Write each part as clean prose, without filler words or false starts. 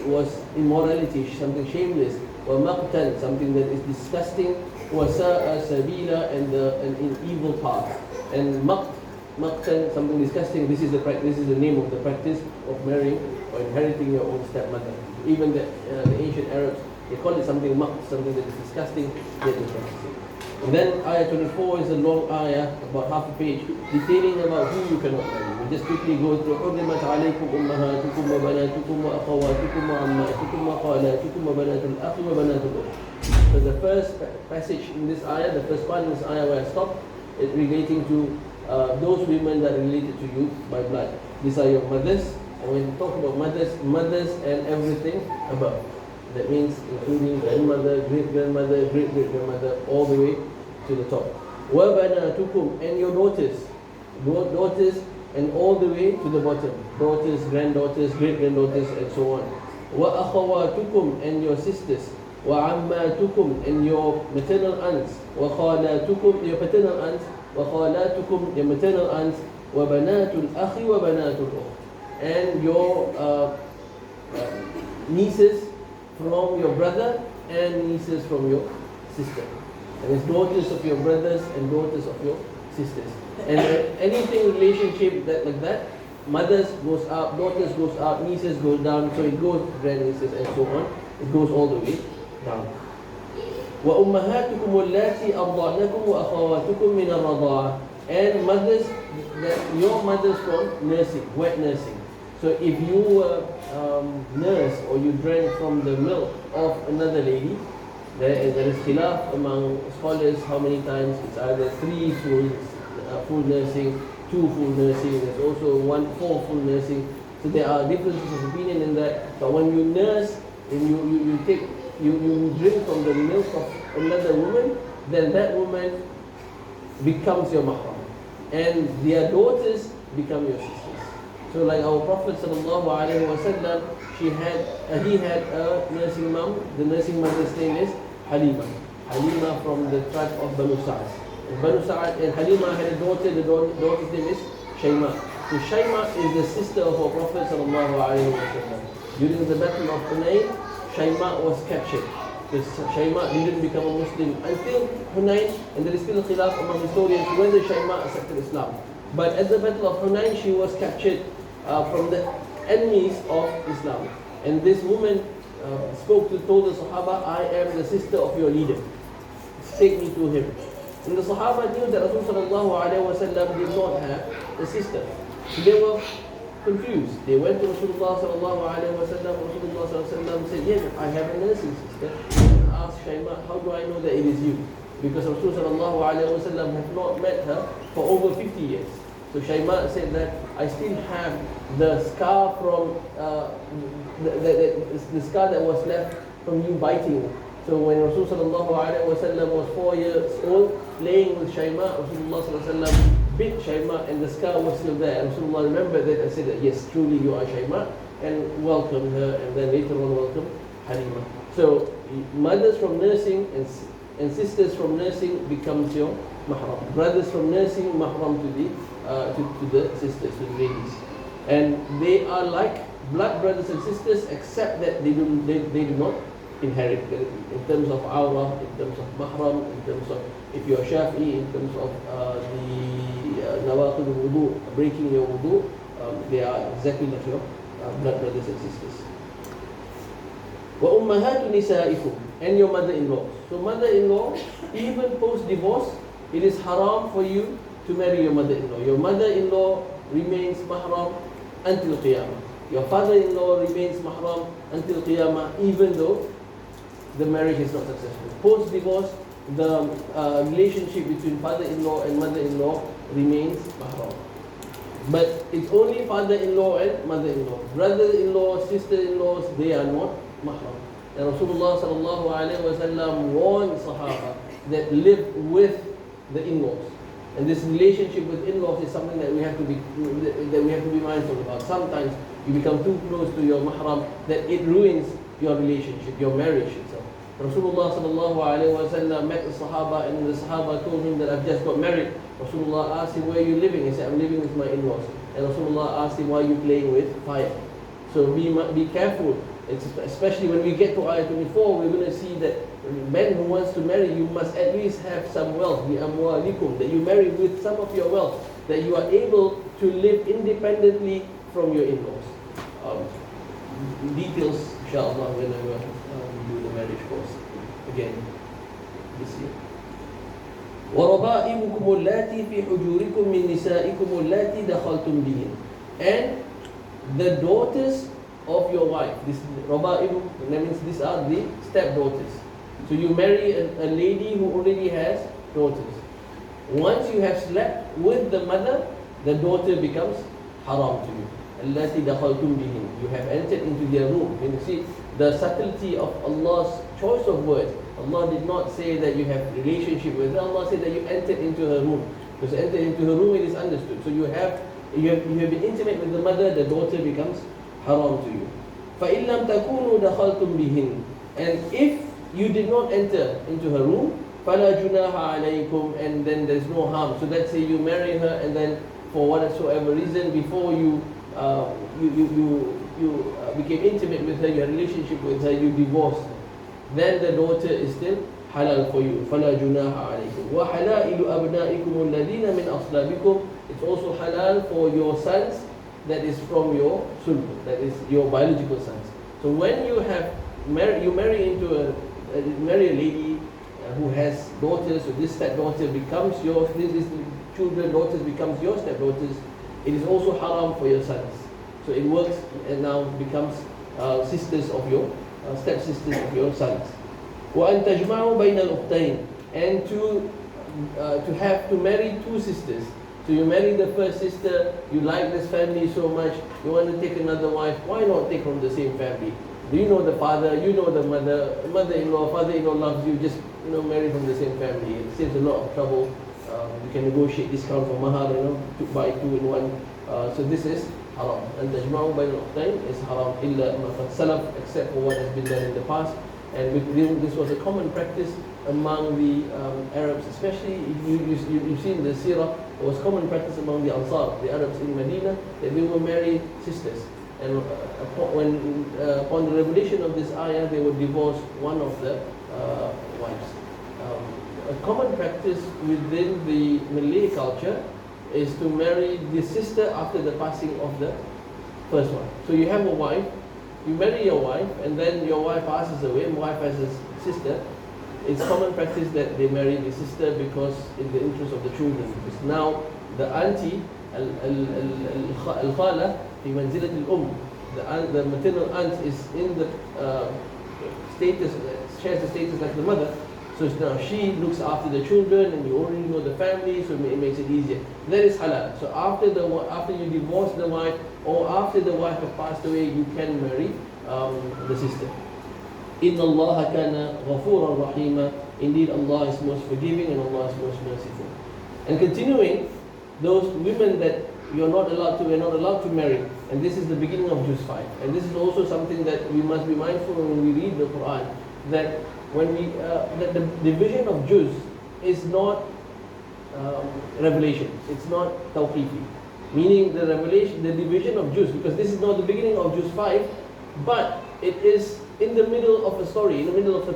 was immorality, something shameless. وَمَقْتًا, something that is disgusting. وَسَاءَ سَبِيلًا, and an evil path. And maqtan, something disgusting. This is the name of the practice of marrying or inheriting your own stepmother. Even the ancient Arabs, they call it something something that is disgusting, yet they practice it. And then ayah 24 is a long ayah, about half a page, detailing about who you cannot marry. We just quickly go through حُرِّمَتْ عَلَيْكُمْ أُمَّهَاتُكُمْ وَبَنَاتُكُمْ وَأَخَوَاتُكُمْ وَعَمَّاتُكُمْ وَخَالَاتُكُمْ وَبَنَاتُ الْأَخِ وَبَنَاتُ الْأُخْتِ. So the first passage in this ayah, the first part in this ayah where I stopped, is relating to those women that are related to you by blood. These are your mothers. And when we talk about mothers and everything above. That means including grandmother, great-grandmother, great-great-grandmother, all the way to the top. وَبَنَاتُكُمْ, and your daughters. Daughters and all the way to the bottom. Daughters, granddaughters, great-granddaughters, and so on. وَأَخَوَاتُكُمْ, and your sisters. وَعَمَّاتُكُمْ, and your maternal aunts. وَخَالَاتُكُمْ, your paternal aunts. وَخَالَاتُكُمْ, your maternal aunts. وَبَنَاتُ الْأَخِ وَبَنَاتُ الْأُخْتِ, and your nieces from your brother and nieces from your sister. And it's daughters of your brothers and daughters of your sisters. And anything relationship that like that, mothers goes up, daughters goes up, nieces goes down, so it goes grandnieces and so on. It goes all the way down. وَأُمَّهَاتُكُمُ اللَّاتِي أَرْضَعْنَكُمْ وَأَخَوَاتُكُمْ مِنَ الرَّضَاعَةِ, and mothers, your mothers from nursing, wet nursing. So if you were nurse or you drank from the milk of another lady, there is khilaf among scholars how many times. It's either 3 full nursing, 2 full nursing, there's also 4 full nursing. So there are differences of opinion in that. But when you nurse and you drink from the milk of another woman, then that woman becomes your mahram, and their daughters become your sisters. So like our Prophet ﷺ, he had a nursing mom. The nursing mother's name is Halima. Halima from the tribe of Banu Sa'ad. And Halima had a daughter. The daughter's name is Shayma. So Shayma is the sister of our Prophet ﷺ. During the Battle of Hunayn, Shayma was captured. Shayma didn't become a Muslim until Hunayn, and there is still a khilaf among historians whether Shayma accepted Islam. But at the Battle of Hunayn, she was captured from the enemies of Islam. And this woman told the Sahaba, I am the sister of your leader. Take me to him. And the Sahaba knew that Rasulullah ﷺ did not have a sister. So they were confused. They went to Rasulullah ﷺ. Rasulullah ﷺ said, yes, I have a nursing sister. And asked Shayma, how do I know that it is you? Because Rasulullah ﷺ have not met her for over 50 years. So Shayma said that I still have the scar from the scar that was left from you biting. So when Rasulullah ﷺ was 4 years old, playing with Shayma, Rasulullah ﷺ bit Shayma, and the scar was still there. And Rasulullah remembered that and said that yes, truly you are Shayma, and welcomed her, and then later on welcomed Halima. So mothers from nursing and sisters from nursing becomes your mahram. Brothers from nursing, mahram to the sisters, to the ladies. And they are like blood brothers and sisters, except that they do not inherit in terms of awrah, in terms of mahram, in terms of, if you are Shafi'i, in terms of the nawaqid al-wudu, breaking your wudu, they are exactly like your blood brothers and sisters. وَأُمَّهَاتُ نِسَائِكُمْ, and your mother-in-law. So mother-in-law, even post-divorce, it is haram for you to marry your mother-in-law. Your mother-in-law remains mahram until Qiyamah. Your father-in-law remains mahram until Qiyamah, even though the marriage is not successful. Post-divorce, the relationship between father-in-law and mother-in-law remains mahram. But it's only father-in-law and mother-in-law. Brother-in-law, sister-in-laws, they are not mahram. And Rasulullah ﷺ warned Sahaba that live with the in-laws. And this relationship with in-laws is something that we have to be mindful about. Sometimes you become too close to your mahram that it ruins your relationship, your marriage itself. Rasulullah ﷺ met the Sahaba, and the Sahaba told him that I've just got married. Rasulullah asked him, where are you living? He said, I'm living with my in-laws. And Rasulullah asked him, why are you playing with fire? So be careful It's especially when we get to ayat 24, we're going to see that men who wants to marry, you must at least have some wealth, the amwalikum, that you marry with some of your wealth, that you are able to live independently from your in-laws. Details, inshallah, whenever we do the marriage course again this year. وَرَبَائِبُكُمُ اللَّاتِي فِي حُجُورِكُم مِّن نِّسَائِكُمُ اللَّاتِي دَخَلْتُم بِهِنَّ. And the daughters of your wife. This Raba'ib, that means these are the stepdaughters. So you marry a lady who already has daughters. Once you have slept with the mother, the daughter becomes haram to you. الَّاتِي دَخَلْتُم بِهِنَّ. You have entered into their room. You see the subtlety of Allah's choice of words. Allah did not say that you have relationship with her. Allah said that you entered into her room. Because entered into her room, it is understood. So you have been intimate with the mother, the daughter becomes haram to you. فَإِن لَمْ تَكُونُوا دَخَلْتُم بِهِنَّ. And if you did not enter into her room, فَلَا جُنَاحَ عَلَيْكُمْ. And then there's no harm. So let's say you marry her and then for whatsoever reason, before you became intimate with her, you had a relationship with her, you divorced her, then the daughter is still halal for you. فَلَا جُنَاحَ عَلَيْكُمْ وَحَلَائِلُ أَبْنَائِكُمُ الَّذِينَ مِنْ أَصْلَابِكُمْ. It's also halal for your sons that is from your sulb, that is your biological sons. So when you have marry a lady who has daughters, so this stepdaughter becomes your, this children, daughters becomes your stepdaughters, it is also haram for your sons. So it works and now becomes sisters of your stepsisters of your sons. وَأَن تَجْمَعُوا بَيْنَ الْأُخْتَيْنِ. And to marry two sisters. So you marry the first sister, you like this family so much, you want to take another wife, why not take from the same family? Do you know the father, you know the mother-in-law, father-in-law loves you, just marry from the same family. It saves a lot of trouble. You can negotiate discount for mahar, to buy two in one. So this is haram. And tajma'u bayna al-ukhtayn is haram illa ma qad salaf, except for what has been done in the past. And this was a common practice among the Arabs, especially you've seen the seerah. It was common practice among the Ansar, the Arabs in Medina, that they will marry sisters. And upon the revelation of this ayah, they would divorce one of the wives. A common practice within the Malay culture is to marry the sister after the passing of the first one. So you have a wife, you marry your wife, and then your wife passes away, and wife has a sister. It's common practice that they marry the sister because in the interest of the children. Because now the auntie, al-khala, fi manzilat al-umm, the maternal aunt is in the status, shares the status like the mother. So now she looks after the children, and you already know the family, so it makes it easier. That is halal. So after you divorce the wife, or after the wife has passed away, you can marry the sister. Inna Allah kana ghafuran rahima. Indeed, Allah is most forgiving and Allah is most merciful. And continuing, those women that we're not allowed to marry, and this is the beginning of Juz 5. And this is also something that we must be mindful when we read the Quran, that that the division of Juz is not revelation. It's not tawqifi. Meaning the division of Juz, because this is not the beginning of Juz 5, but it is in the middle of a story, in the middle of a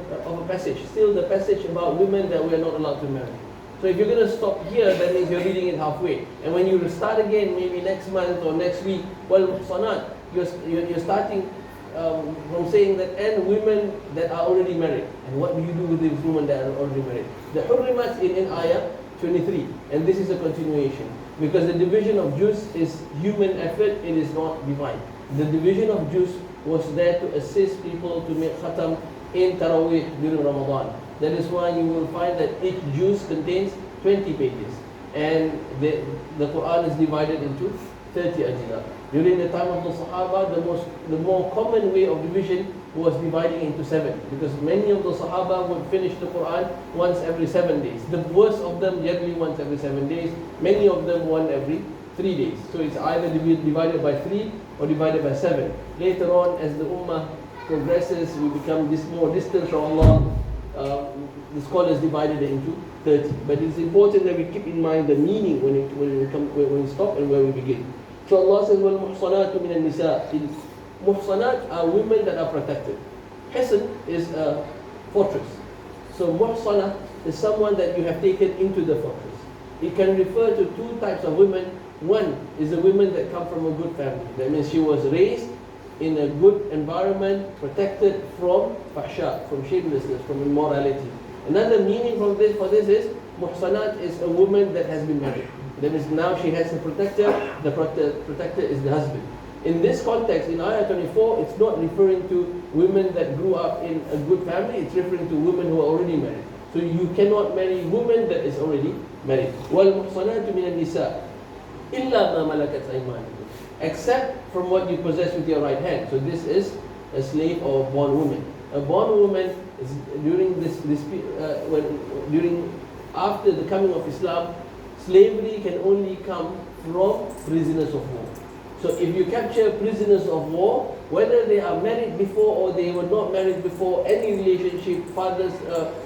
passage. Still the passage about women that we are not allowed to marry. So if you're going to stop here, that means you're reading it halfway. And when you start again, maybe next month or next week, well, muhsanat, you're starting from saying that, and women that are already married. And what do you do with these women that are already married? The hurrimat in ayah 23. And this is a continuation. Because the division of Juz is human effort, it is not divine. The division of Juz was there to assist people to make khatam in Taraweeh during Ramadan. That is why you will find that each Juz contains 20 pages. And the Quran is divided into 30 ajza. During the time of the Sahaba, the more common way of division was dividing into 7. Because many of the Sahaba would finish the Quran once every 7 days. The worst of them generally once every 7 days. Many of them one every 3 days. So it's either divided by 3 or divided by 7. Later on, as the Ummah progresses, we become more distant from Allah. The scholars divided it into 30. But it's important that we keep in mind the meaning when we stop and where we begin. So Allah says, وَالْمُحْصَنَاتُ مِنَ النِّسَاءِ Muhsanat are women that are protected. Hisn is a fortress. So muhsanah is someone that you have taken into the fortress. It can refer to two types of women. One is a woman that come from a good family. That means she was raised in a good environment, protected from fahsha, from shamelessness, from immorality. Another meaning for this is muhsanat is a woman that has been married. That means now she has a protector. The protector is the husband. In this context, in ayah 24, it's not referring to women that grew up in a good family. It's referring to women who are already married. So you cannot marry women that is already married. وَالْمُحْصَنَاتُ مِنَ النِّسَاءِ إِلَّا مَا مَلَكَتْ أَيْمَانُكُمْ, except from what you possess with your right hand. So this is a slave or a bond woman. A bond woman is after the coming of Islam, slavery can only come from prisoners of war. So if you capture prisoners of war, whether they are married before or they were not married before, any relationship, father's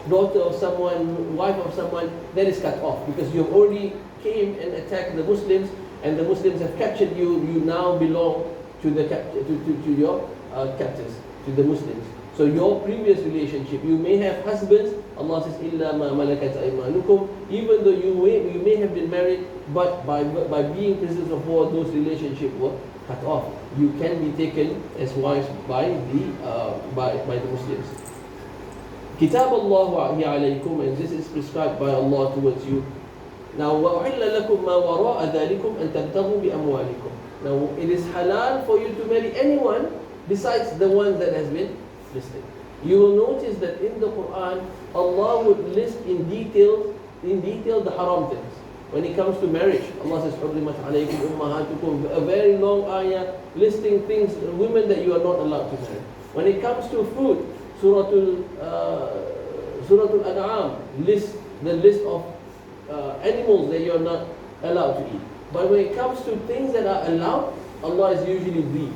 daughter of someone, wife of someone, that is cut off, because you have already came and attacked the Muslims, and the Muslims have captured you. You now belong to your captors, to the Muslims. So your previous relationship, you may have husbands. Allah says, "Illa ma malakat aymanukum." Even though you may have been married, but by being prisoners of war, those relationships were cut off. You can be taken as wives by the Muslims. Kitab Allah alaykum, and this is prescribed by Allah towards you. Now, وَأُحِلَّ لَكُمْ مَا وَرَاءَ ذَلِكُمْ أَن تَبْتَغُوا بِأَمْوَالِكُمْ. Now, it is halal for you to marry anyone besides the one that has been listed. You will notice that in the Quran, Allah would list in detail the haram things. When it comes to marriage, Allah says, حُرِّمَتْ عَلَيْكُمْ أُمَّهَاتُكُمْ, a very long ayah listing things, women that you are not allowed to marry. When it comes to food, Surah Al-An'am lists the list of animals that you are not allowed to eat. But when it comes to things that are allowed, Allah is usually brief.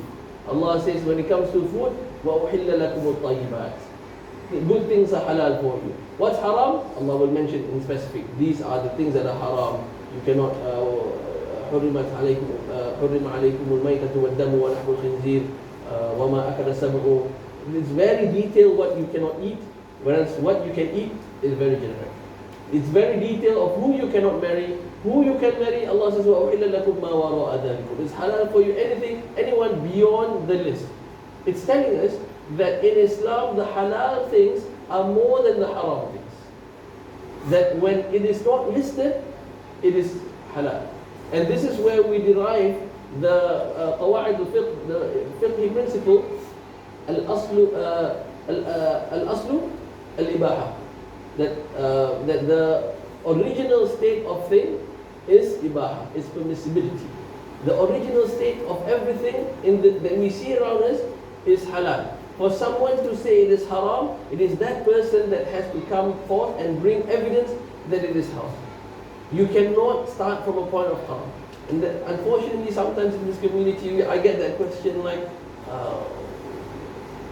Allah says when it comes to food, وَأُحِلَّ لَكُمُ الطَّيِّبَاتِ, good things are halal for you. What's haram? Allah will mention in specific. These are the things that are haram. You cannot حُرِّمَ عَلَيْكُمُ الْمَيْتَةُ وَالدَّمُ وَلَحْمُ الْخِنْزِيرِ وَمَا أَكَلَ السَّبْعُ. It's very detailed what you cannot eat, whereas what you can eat is very generic. It's very detailed of who you cannot marry, who you can marry. Allah says, وَأُحِلَّ لَكُمْ مَا وَرَاءَ ذَلِكُمْ. It's halal for you anyone beyond the list. It's telling us that in Islam, the halal things are more than the haram things. That when it is not listed, it is halal. And this is where we derive the qawaid al-fiqh, the fiqh principle, al-aslu al-ibaha. That the original state of thing is ibaha, is permissibility. The original state of everything that we see around us is halal. For someone to say it is haram, it is that person that has to come forth and bring evidence that it is haram. You cannot start from a point of haram. And unfortunately, sometimes in this community, I get that question like,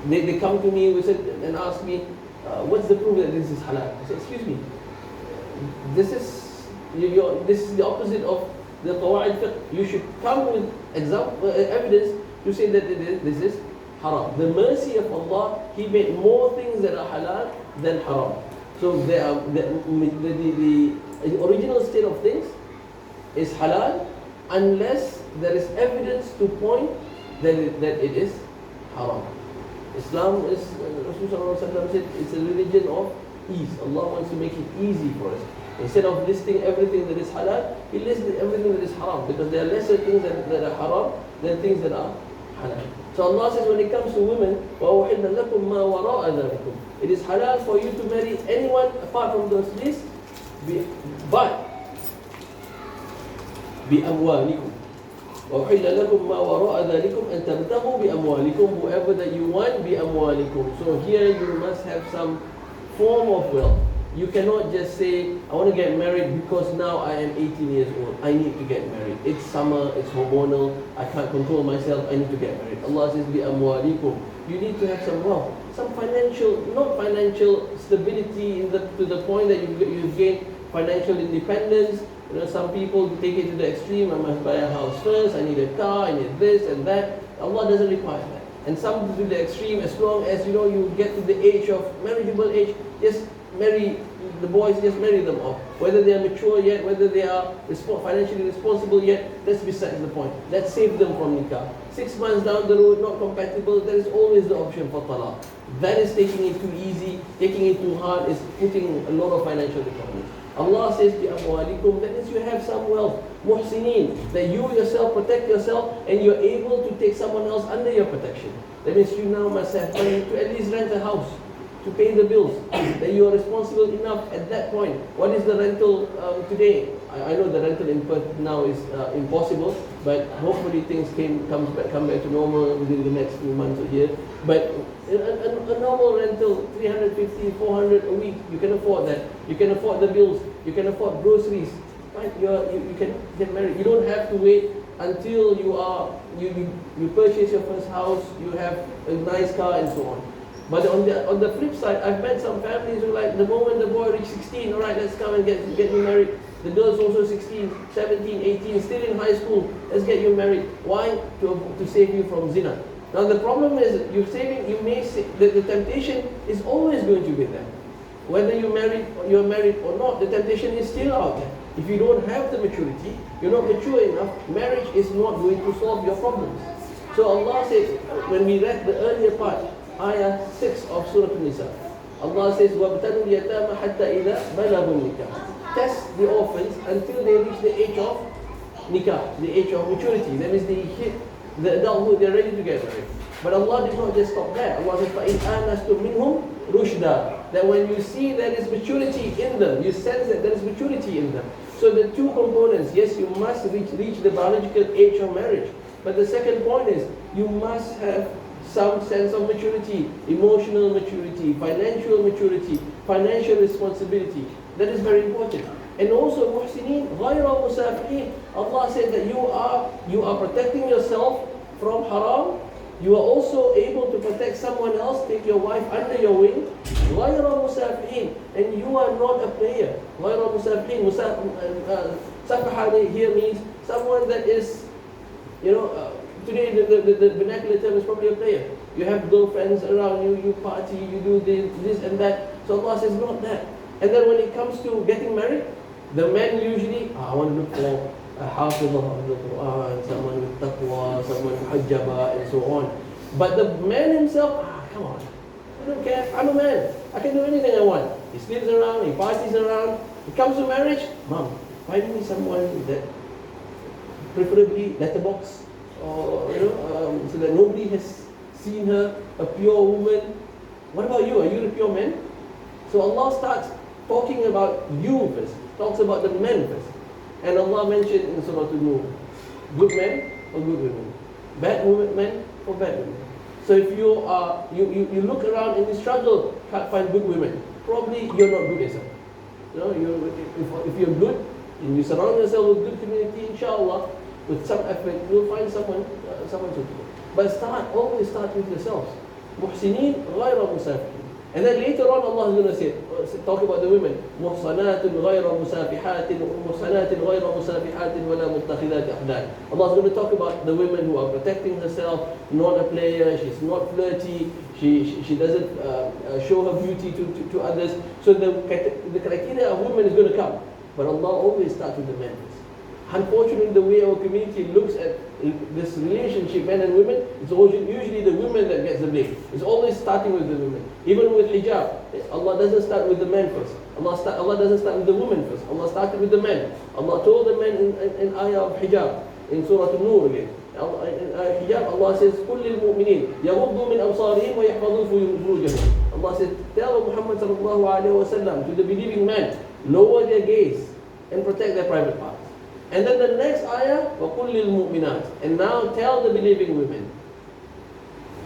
they come to me and ask me, what's the proof that this is halal? I say, excuse me, this is the opposite of the qawaid fiqh. You should come with evidence to say that this is haram. The mercy of Allah, He made more things that are halal than haram. So the original state of things is halal unless there is evidence to point that it is haram. Islam is, Rasulullah said, it's a religion of ease. Allah wants to make it easy for us. Instead of listing everything that is halal, He lists everything that is haram, because there are lesser things that are haram than things that are halal. So Allah says when it comes to women, وَأُحِلَّ لَكُمْ مَا وَرَاءَ ذَلِكُمْ, it is halal for you to marry anyone apart from those lists, but بِأَمْوَالِكُمْ. وَأُحِلَّ لَكُمْ مَا وَرَاءَ ذَلِكُمْ أَن تَبْتَغُوا بِأَمْوَالِكُمْ, whoever that you want, بِأَمْوَالِكُمْ. So here you must have some form of wealth. You cannot just say, I want to get married because now I am 18 years old. I need to get married. It's summer, it's hormonal, I can't control myself, I need to get married. Allah says, بِأَمْوَالِكُمْ. You need to have some wealth, some not financial stability to the point that you've gained financial independence. You know, some people take it to the extreme. I must buy a house first, I need a car, I need this and that. Allah doesn't require that. and some to the extreme. As long as you get to the age of marriageable age, just marry the boys, just marry them off. Whether they are mature yet, whether they are financially responsible yet, that's besides the point. Let's save them from nikah. 6 months down the road, not compatible, there is always the option for talaq. That is taking it too easy, taking it too hard, is putting a lot of financial requirements. Allah says, bi amwalikum, that means you have some wealth, muhsinin, that you yourself protect yourself and you're able to take someone else under your protection. That means you now must have money to at least rent a house, to pay the bills, that you are responsible enough at that point. What is the rental today? I know the rental in Perth now is impossible, but hopefully things come back to normal within the next few months or year. But a normal rental, 350, 400 a week, you can afford that. You can afford the bills, you can afford groceries, right? You can get married. You don't have to wait until you purchase your first house, you have a nice car and so on. But on the flip side, I've met some families who like, the moment the boy reaches 16, all right, let's come and get you married. The girl's also 16, 17, 18, still in high school, let's get you married. Why? To save you from zina. Now the problem is, the temptation is always going to be there. Whether you're married or not, the temptation is still out there. If you don't have the maturity, you're not mature enough, marriage is not going to solve your problems. So Allah says, when we read the earlier part, ayah 6 of surah nisa, Allah says, وَابْتَلُوا الْيَتَامَ حَتَّى إِذَا بَلَغُوا النِّكَاحَ. Test the orphans until they reach the age of nikah, the age of maturity. That means they hit the adulthood, they're ready to get married. But Allah did not just stop there. Allah says, فَإِنْ آنَسْتُم مِّنْهُمْ رُشْدًا. That when you see there is maturity in them, you sense that there is maturity in them. So the two components, yes, you must reach the biological age of marriage. But the second point is, you must have some sense of maturity, emotional maturity, financial maturity, financial responsibility. That is very important. And also, muhsinin, ghayra musafihin. Allah said that you are protecting yourself from haram. You are also able to protect someone else, take your wife under your wing. Ghayra musafihin. And you are not a player. Ghayra musafihin. Safaha here means someone that is, today the vernacular term is probably a player. You have girlfriends around you, you party, you do this and that. So Allah says, not that. And then when it comes to getting married, the men usually, I want to look for a hafizah of the Quran, someone with taqwa, someone hajjaba, and so on. But the man himself, come on, I don't care, I'm a man, I can do anything I want. He sleeps around, he parties around. It comes to marriage, Mom, find me someone that, preferably letterbox, or so that nobody has seen her, a pure woman. What about you? Are you a pure man? So Allah starts talking about you first, talks about the men first. And Allah mentioned in Surah An-Nur, good men or good women, bad men or bad women. So if you look around and you struggle, can't find good women, probably you're not good yourself. If you're good and you surround yourself with good community, inshallah, with some effort, you'll find someone suitable. But always start with yourselves. Muhsinin ghayra musafihin. And then later on Allah is going to talk about the women. محصنات غير مسافحات محصنات غير مسافحات ولا متخذات أخدان. Allah is going to talk about the women who are protecting herself, not a player, she's not flirty, she doesn't show her beauty to others. So the criteria of women is going to come. But Allah always starts with the men. Unfortunately, the way our community looks at this relationship, men and women, it's usually the women that gets the blame. It's always starting with the women. Even with hijab, Allah doesn't start with the men first. Allah doesn't start with the women first. Allah started with the men. Allah told the men in ayah of hijab, in Surah An-Nur again. In hijab, Allah says, كُلِّ الْمُؤْمِنِينَ يَغُضُّوا مِنْ أَبْصَارِهِمْ وَيَحْفَظُوا فُرُوجَهُمْ. Allah said, tell Muhammad sallallahu alayhi wa sallam, to the believing men, lower their gaze and protect their private parts. And then the next ayah, وَقُلِّ الْمُؤْمِنَاتِ. And now tell the believing women,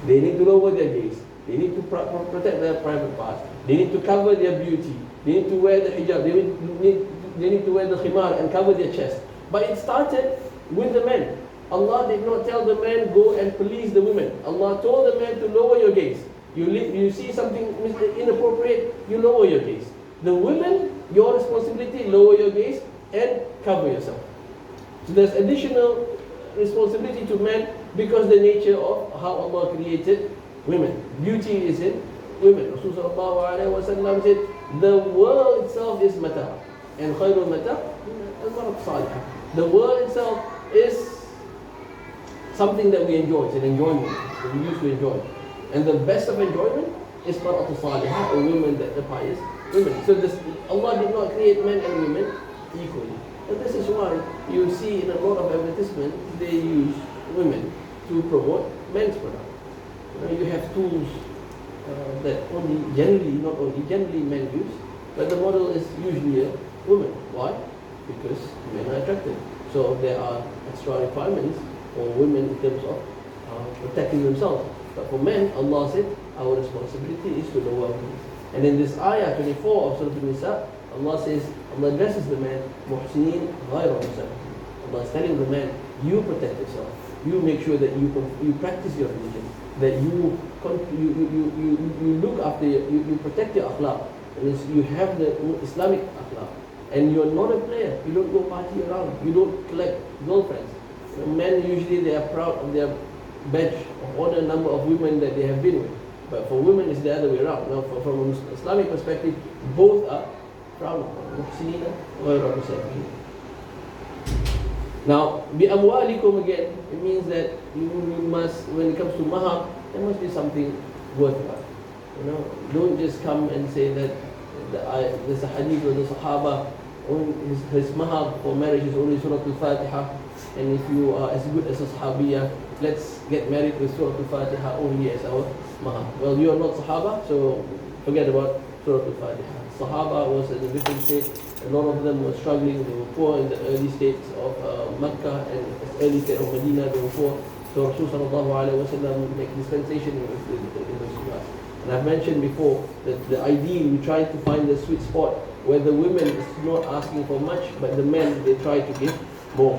they need to lower their gaze, they need to protect their private parts, they need to cover their beauty, they need to wear the hijab, they need to wear the khimar and cover their chest. But it started with the men. Allah did not tell the men, go and police the women. Allah told the men to lower your gaze. You see something inappropriate, you lower your gaze. The women, your responsibility, lower your gaze and cover yourself. So there's additional responsibility to men Because the nature of how Allah created women. Beauty is in women. Rasulullah said, the world itself is mata. And khairul mata, al-marad salihah. The world itself is something that we enjoy. It's an enjoyment that we used to enjoy. And the best of enjoyment is mar'atu salihah, or women that are pious women. So Allah did not create men and women equally. And this is why you see in a lot of advertisements, they use women to promote men's products. You have tools that generally men use, but the model is usually a woman. Why? Because men are attractive. So there are extra requirements for women in terms of protecting themselves. But for men, Allah said, our responsibility is to lower them. And in this ayah 24 of Surah Nisa, Allah says, Allah addresses the man, muhsinin ghayra musafihin. Allah is telling the man, you protect yourself. You make sure that you practice your religion, that you look after, you protect your akhlaq. And you have the Islamic akhlaq. And you're not a player. You don't go party around. You don't collect girlfriends. Men usually they are proud of their badge of honor, number of women that they have been with. But for women it's the other way around. Now from an Islamic perspective, both are proud of. Now, bi-amwalikum again, it means that you must, when it comes to mahar, there must be something worthwhile. Don't just come and say that there's a hadith of the Sahaba, his mahar for marriage is only Surah Al-Fatiha, and if you are as good as a Sahabiyah, let's get married with Surah Al-Fatiha only as our mahar. Well, you are not Sahaba, so forget about Surah Al-Fatiha. Sahaba was in a different state. A lot of them were struggling. They were poor in the early states of Makkah and early state of Medina. They were poor. So Rasulullah make dispensation in those surahs. And I've mentioned before that the ideal, we try to find the sweet spot where the women is not asking for much, but the men, they try to give more.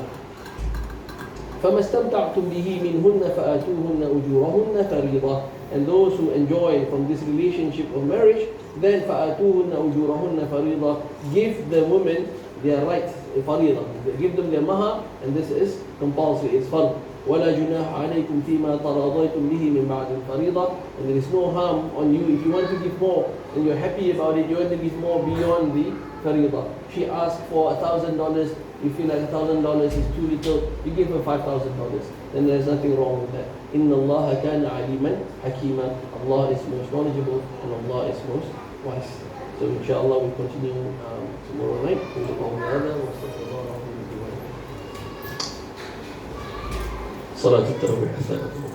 فَمَا اسْتَمْتَعْتُمْ بِهِ مِنْهُنَّ فَآتُوهُنَّ أُجُورَهُنَّ فَرِيضَةً. And those who enjoy from this relationship of marriage, then فَآتُوهُنَّ أُجُورَهُنَّ فَرِيضَةً. Give the women their rights, fariḍah. Give them their mahar, and this is compulsory, it's fard. وَلَا جُنَاحَ عَلَيْكُمْ فِي مَا تَرَاضَيْتُمْ بِهِ مِنْ بَعْدِ الْفَرِيضَةِ. And there is no harm on you if you want to give more and you're happy about it, you want to give more beyond the fariḍah. She asked for $1,000, you feel like $1,000 is too little, you give her $5,000. Then there's nothing wrong with that. إِنَّ اللَّهَ كَانَ عَلِيمًا حَكِيمًا. Allah is most knowledgeable and Allah is most wise. So inshallah we continue tomorrow night. صلاة التراويح.